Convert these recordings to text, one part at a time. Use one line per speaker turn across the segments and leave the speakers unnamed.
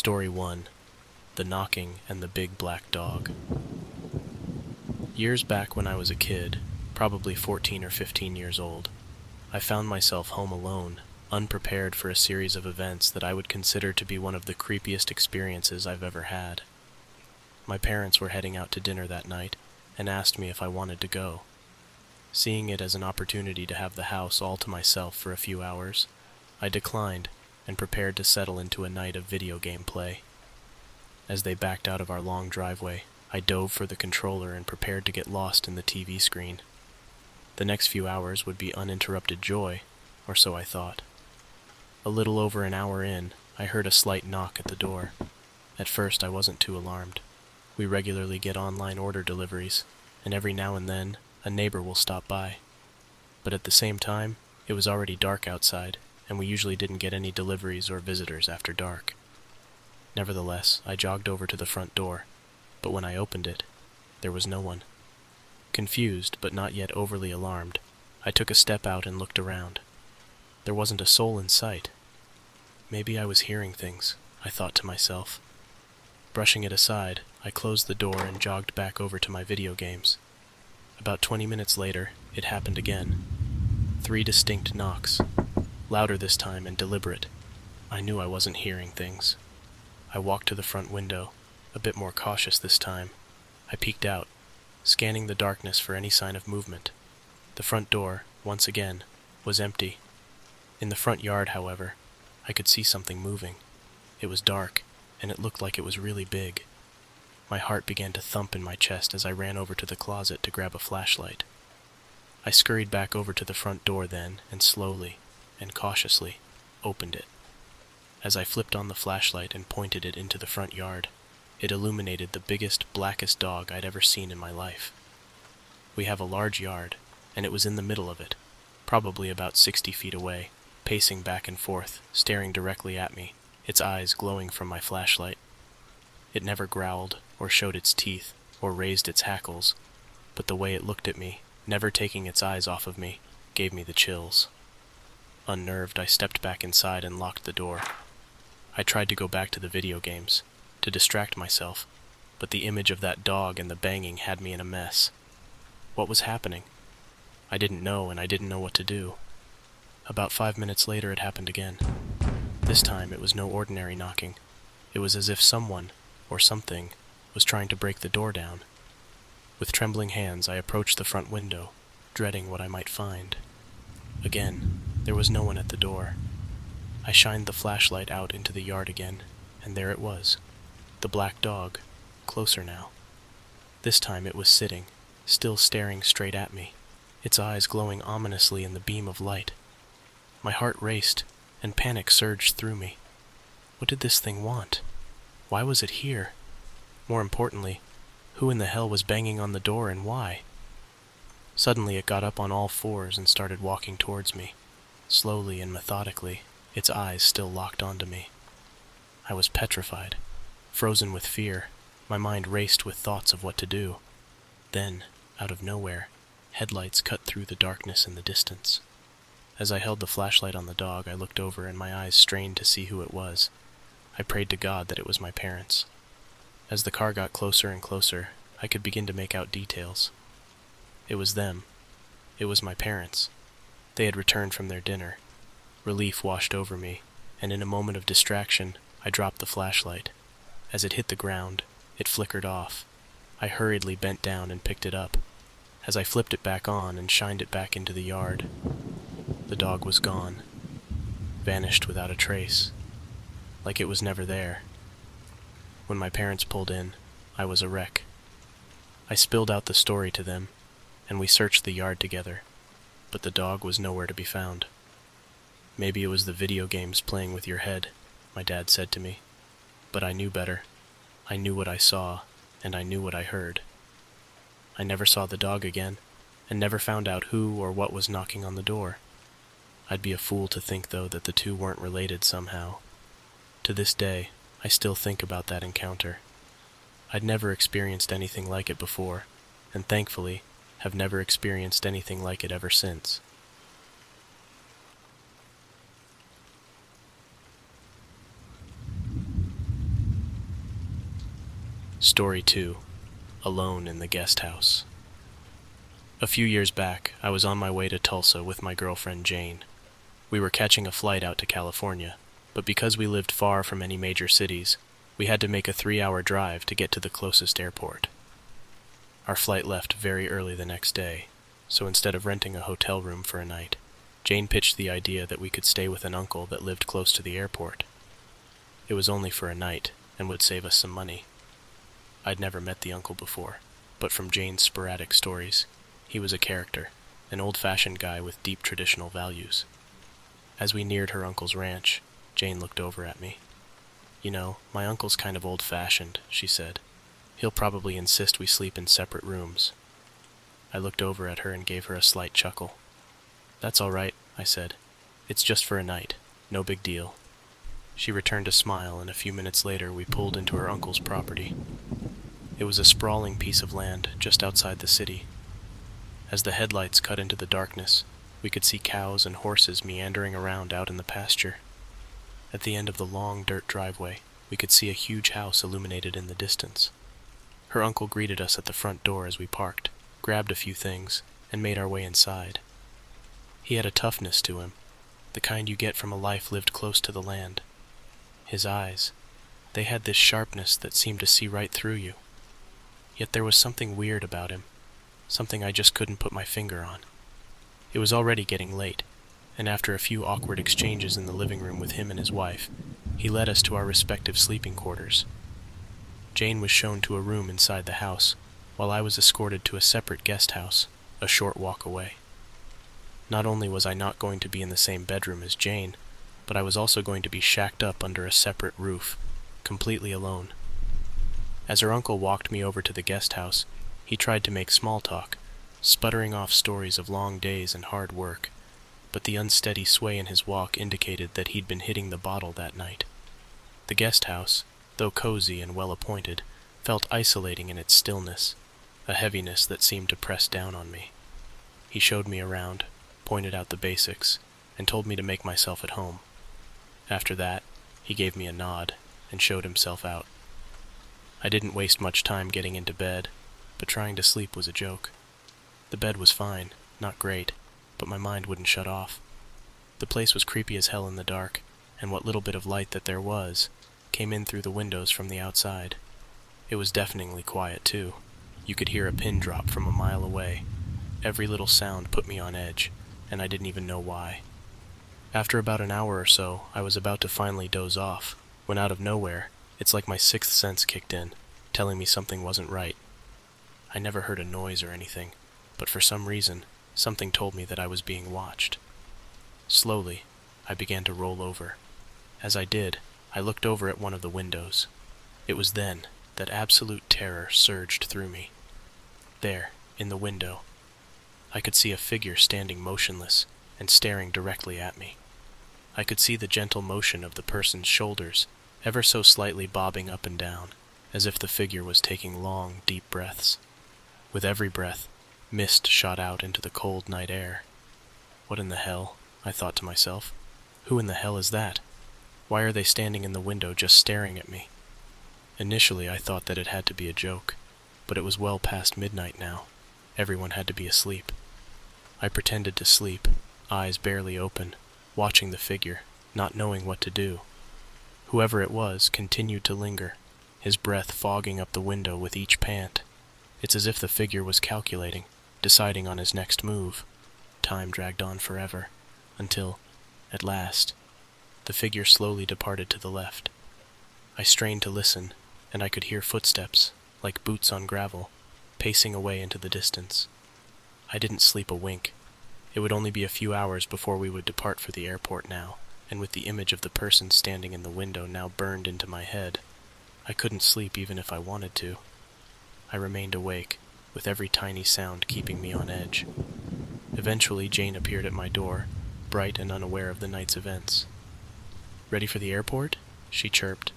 Story 1: The Knocking and the Big Black Dog. Years back when I was a kid, probably 14 or 15 years old, I found myself home alone, unprepared for a series of events that I would consider to be one of the creepiest experiences I've ever had. My parents were heading out to dinner that night and asked me if I wanted to go. Seeing it as an opportunity to have the house all to myself for a few hours, I declined and prepared to settle into a night of video game play. As they backed out of our long driveway, I dove for the controller and prepared to get lost in the TV screen. The next few hours would be uninterrupted joy, or so I thought. A little over an hour in, I heard a slight knock at the door. At first, I wasn't too alarmed. We regularly get online order deliveries, and every now and then, a neighbor will stop by. But at the same time, it was already dark outside, and we usually didn't get any deliveries or visitors after dark. Nevertheless, I jogged over to the front door, but when I opened it, there was no one. Confused, but not yet overly alarmed, I took a step out and looked around. There wasn't a soul in sight. Maybe I was hearing things, I thought to myself. Brushing it aside, I closed the door and jogged back over to my video games. About 20 minutes later, it happened again. 3 distinct knocks, louder this time and deliberate. I knew I wasn't hearing things. I walked to the front window, a bit more cautious this time. I peeked out, scanning the darkness for any sign of movement. The front door, once again, was empty. In the front yard, however, I could see something moving. It was dark, and it looked like it was really big. My heart began to thump in my chest as I ran over to the closet to grab a flashlight. I scurried back over to the front door then, and slowly and cautiously opened it. As I flipped on the flashlight and pointed it into the front yard, it illuminated the biggest, blackest dog I'd ever seen in my life. We have a large yard, and it was in the middle of it, probably about 60 feet away, pacing back and forth, staring directly at me, its eyes glowing from my flashlight. It never growled, or showed its teeth, or raised its hackles, but the way it looked at me, never taking its eyes off of me, gave me the chills. Unnerved, I stepped back inside and locked the door. I tried to go back to the video games, to distract myself, but the image of that dog and the banging had me in a mess. What was happening? I didn't know, and I didn't know what to do. About 5 minutes later, it happened again. This time, it was no ordinary knocking. It was as if someone, or something, was trying to break the door down. With trembling hands, I approached the front window, dreading what I might find. Again, there was no one at the door. I shined the flashlight out into the yard again, and there it was, the black dog, closer now. This time it was sitting, still staring straight at me, its eyes glowing ominously in the beam of light. My heart raced, and panic surged through me. What did this thing want? Why was it here? More importantly, who in the hell was banging on the door and why? Suddenly it got up on all fours and started walking towards me, slowly and methodically, its eyes still locked onto me. I was petrified, frozen with fear. My mind raced with thoughts of what to do. Then, out of nowhere, headlights cut through the darkness in the distance. As I held the flashlight on the dog, I looked over and my eyes strained to see who it was. I prayed to God that it was my parents. As the car got closer and closer, I could begin to make out details. It was them. It was my parents. They had returned from their dinner. Relief washed over me, and in a moment of distraction, I dropped the flashlight. As it hit the ground, it flickered off. I hurriedly bent down and picked it up. As I flipped it back on and shined it back into the yard, the dog was gone, vanished without a trace, like it was never there. When my parents pulled in, I was a wreck. I spilled out the story to them, and we searched the yard together, but the dog was nowhere to be found. Maybe it was the video games playing with your head, my dad said to me, but I knew better. I knew what I saw, and I knew what I heard. I never saw the dog again, and never found out who or what was knocking on the door. I'd be a fool to think, though, that the two weren't related somehow. To this day, I still think about that encounter. I'd never experienced anything like it before, and thankfully, have never experienced anything like it ever since. Story 2. Alone in the Guest House. A few years back, I was on my way to Tulsa with my girlfriend Jane. We were catching a flight out to California, but because we lived far from any major cities, we had to make a 3-hour drive to get to the closest airport. Our flight left very early the next day, so instead of renting a hotel room for a night, Jane pitched the idea that we could stay with an uncle that lived close to the airport. It was only for a night and would save us some money. I'd never met the uncle before, but from Jane's sporadic stories, he was a character, an old-fashioned guy with deep traditional values. As we neared her uncle's ranch, Jane looked over at me. "You know, my uncle's kind of old-fashioned," she said. "He'll probably insist we sleep in separate rooms." I looked over at her and gave her a slight chuckle. "That's all right," I said. "It's just for a night. No big deal." She returned a smile, and a few minutes later we pulled into her uncle's property. It was a sprawling piece of land just outside the city. As the headlights cut into the darkness, we could see cows and horses meandering around out in the pasture. At the end of the long dirt driveway, we could see a huge house illuminated in the distance. Her uncle greeted us at the front door as we parked, grabbed a few things, and made our way inside. He had a toughness to him, the kind you get from a life lived close to the land. His eyes, they had this sharpness that seemed to see right through you. Yet there was something weird about him, something I just couldn't put my finger on. It was already getting late, and after a few awkward exchanges in the living room with him and his wife, he led us to our respective sleeping quarters. Jane was shown to a room inside the house, while I was escorted to a separate guest house, a short walk away. Not only was I not going to be in the same bedroom as Jane, but I was also going to be shacked up under a separate roof, completely alone. As her uncle walked me over to the guest house, he tried to make small talk, sputtering off stories of long days and hard work, but the unsteady sway in his walk indicated that he'd been hitting the bottle that night. The guest house, though cozy and well-appointed, felt isolating in its stillness, a heaviness that seemed to press down on me. He showed me around, pointed out the basics, and told me to make myself at home. After that, he gave me a nod and showed himself out. I didn't waste much time getting into bed, but trying to sleep was a joke. The bed was fine, not great, but my mind wouldn't shut off. The place was creepy as hell in the dark, and what little bit of light that there was came in through the windows from the outside. It was deafeningly quiet, too. You could hear a pin drop from a mile away. Every little sound put me on edge, and I didn't even know why. After about an hour or so, I was about to finally doze off, when out of nowhere, it's like my sixth sense kicked in, telling me something wasn't right. I never heard a noise or anything, but for some reason, something told me that I was being watched. Slowly, I began to roll over. As I did, I looked over at one of the windows. It was then that absolute terror surged through me. There, in the window, I could see a figure standing motionless and staring directly at me. I could see the gentle motion of the person's shoulders, ever so slightly bobbing up and down, as if the figure was taking long, deep breaths. With every breath, mist shot out into the cold night air. What in the hell? I thought to myself. Who in the hell is that? Why are they standing in the window just staring at me? Initially I thought that it had to be a joke, but it was well past midnight now. Everyone had to be asleep. I pretended to sleep, eyes barely open, watching the figure, not knowing what to do. Whoever it was continued to linger, his breath fogging up the window with each pant. It's as if the figure was calculating, deciding on his next move. Time dragged on forever, until, at last, the figure slowly departed to the left. I strained to listen, and I could hear footsteps, like boots on gravel, pacing away into the distance. I didn't sleep a wink. It would only be a few hours before we would depart for the airport now, and with the image of the person standing in the window now burned into my head, I couldn't sleep even if I wanted to. I remained awake, with every tiny sound keeping me on edge. Eventually, Jane appeared at my door, bright and unaware of the night's events. "Ready for the airport?" she chirped.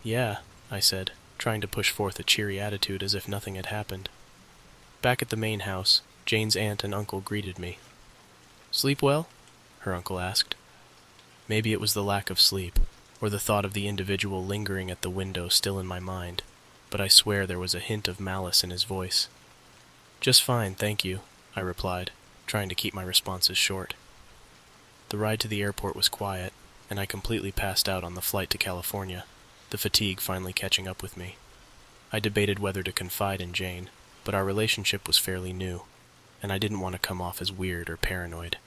"Yeah," I said, trying to push forth a cheery attitude as if nothing had happened. Back at the main house, Jane's aunt and uncle greeted me. "Sleep well?" her uncle asked. Maybe it was the lack of sleep, or the thought of the individual lingering at the window still in my mind, but I swear there was a hint of malice in his voice. "Just fine, thank you," I replied, trying to keep my responses short. The ride to the airport was quiet, and I completely passed out on the flight to California, the fatigue finally catching up with me. I debated whether to confide in Jane, but our relationship was fairly new, and I didn't want to come off as weird or paranoid.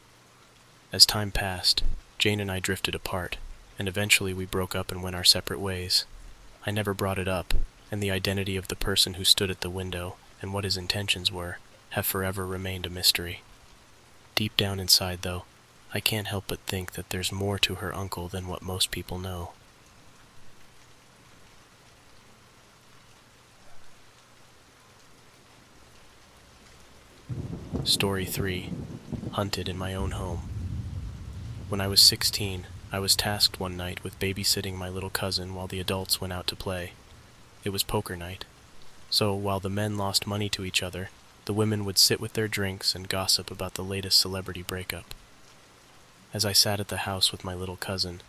As time passed, Jane and I drifted apart, and eventually we broke up and went our separate ways. I never brought it up, and the identity of the person who stood at the window and what his intentions were have forever remained a mystery. Deep down inside, though, I can't help but think that there's more to her uncle than what most people know. Story 3. Hunted in my own home. When I was 16, I was tasked one night with babysitting my little cousin while the adults went out to play. It was poker night. So while the men lost money to each other, the women would sit with their drinks and gossip about the latest celebrity breakup. As I sat at the house with my little cousin,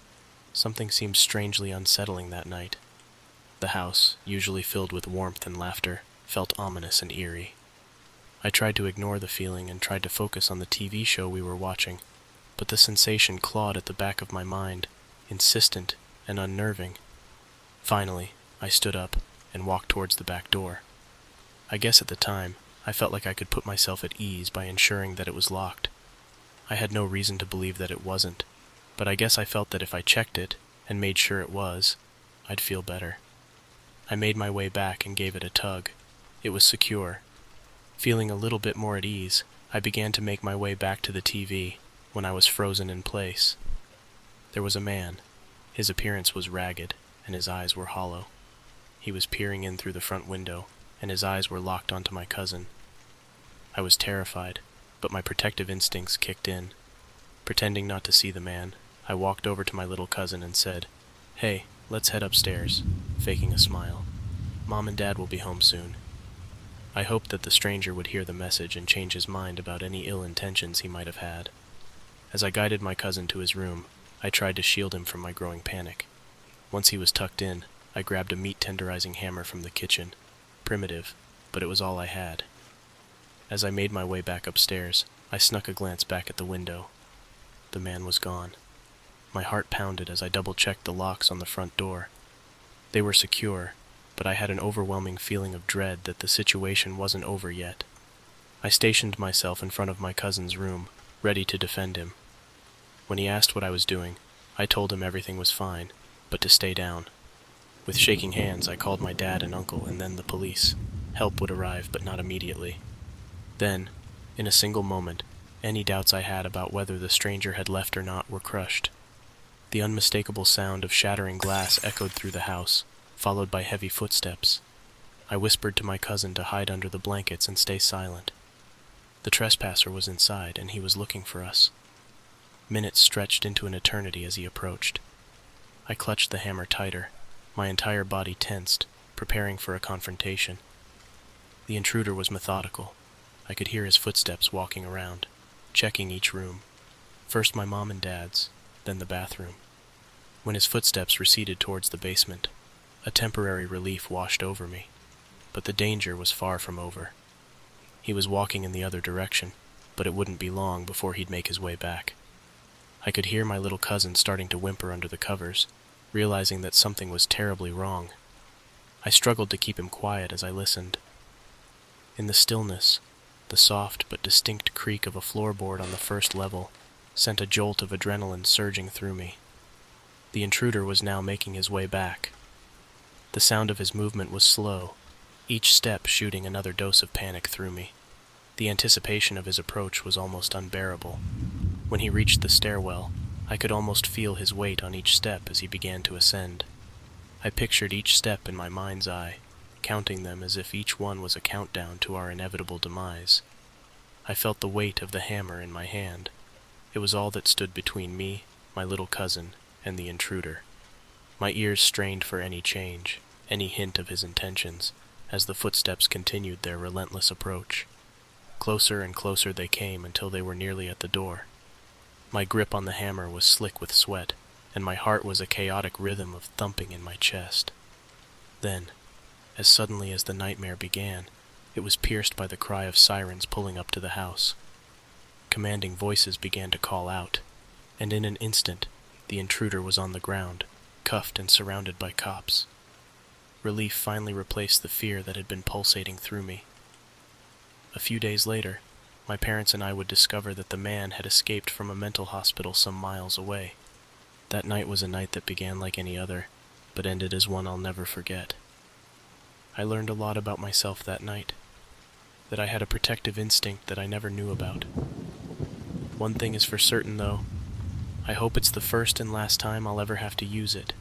something seemed strangely unsettling that night. The house, usually filled with warmth and laughter, felt ominous and eerie. I tried to ignore the feeling and tried to focus on the TV show we were watching, but the sensation clawed at the back of my mind, insistent and unnerving. Finally, I stood up and walked towards the back door. I guess at the time, I felt like I could put myself at ease by ensuring that it was locked. I had no reason to believe that it wasn't, but I guess I felt that if I checked it and made sure it was, I'd feel better. I made my way back and gave it a tug. It was secure. Feeling a little bit more at ease, I began to make my way back to the TV when I was frozen in place. There was a man. His appearance was ragged, and his eyes were hollow. He was peering in through the front window, and his eyes were locked onto my cousin. I was terrified, but my protective instincts kicked in. Pretending not to see the man, I walked over to my little cousin and said, "Hey, let's head upstairs," faking a smile. "Mom and Dad will be home soon." I hoped that the stranger would hear the message and change his mind about any ill intentions he might have had. As I guided my cousin to his room, I tried to shield him from my growing panic. Once he was tucked in, I grabbed a meat-tenderizing hammer from the kitchen. Primitive, but it was all I had. As I made my way back upstairs, I snuck a glance back at the window. The man was gone. My heart pounded as I double-checked the locks on the front door. They were secure, but I had an overwhelming feeling of dread that the situation wasn't over yet. I stationed myself in front of my cousin's room, ready to defend him. When he asked what I was doing, I told him everything was fine, but to stay down. With shaking hands, I called my dad and uncle and then the police. Help would arrive, but not immediately. Then, in a single moment, any doubts I had about whether the stranger had left or not were crushed. The unmistakable sound of shattering glass echoed through the house, followed by heavy footsteps. I whispered to my cousin to hide under the blankets and stay silent. The trespasser was inside, and he was looking for us. Minutes stretched into an eternity as he approached. I clutched the hammer tighter, my entire body tensed, preparing for a confrontation. The intruder was methodical. I could hear his footsteps walking around, checking each room. First my mom and dad's, then the bathroom. When his footsteps receded towards the basement, a temporary relief washed over me, but the danger was far from over. He was walking in the other direction, but it wouldn't be long before he'd make his way back. I could hear my little cousin starting to whimper under the covers, realizing that something was terribly wrong. I struggled to keep him quiet as I listened. In the stillness, the soft but distinct creak of a floorboard on the first level sent a jolt of adrenaline surging through me. The intruder was now making his way back. The sound of his movement was slow, each step shooting another dose of panic through me. The anticipation of his approach was almost unbearable. When he reached the stairwell, I could almost feel his weight on each step as he began to ascend. I pictured each step in my mind's eye, counting them as if each one was a countdown to our inevitable demise. I felt the weight of the hammer in my hand. It was all that stood between me, my little cousin, and the intruder. My ears strained for any change, any hint of his intentions, as the footsteps continued their relentless approach. Closer and closer they came until they were nearly at the door. My grip on the hammer was slick with sweat, and my heart was a chaotic rhythm of thumping in my chest. Then, As suddenly as the nightmare began, it was pierced by the cry of sirens pulling up to the house. Commanding voices began to call out, and in an instant, the intruder was on the ground, cuffed and surrounded by cops. Relief finally replaced the fear that had been pulsating through me. A few days later, my parents and I would discover that the man had escaped from a mental hospital some miles away. That night was a night that began like any other, but ended as one I'll never forget. I learned a lot about myself that night, that I had a protective instinct that I never knew about. One thing is for certain, though. I hope it's the first and last time I'll ever have to use it.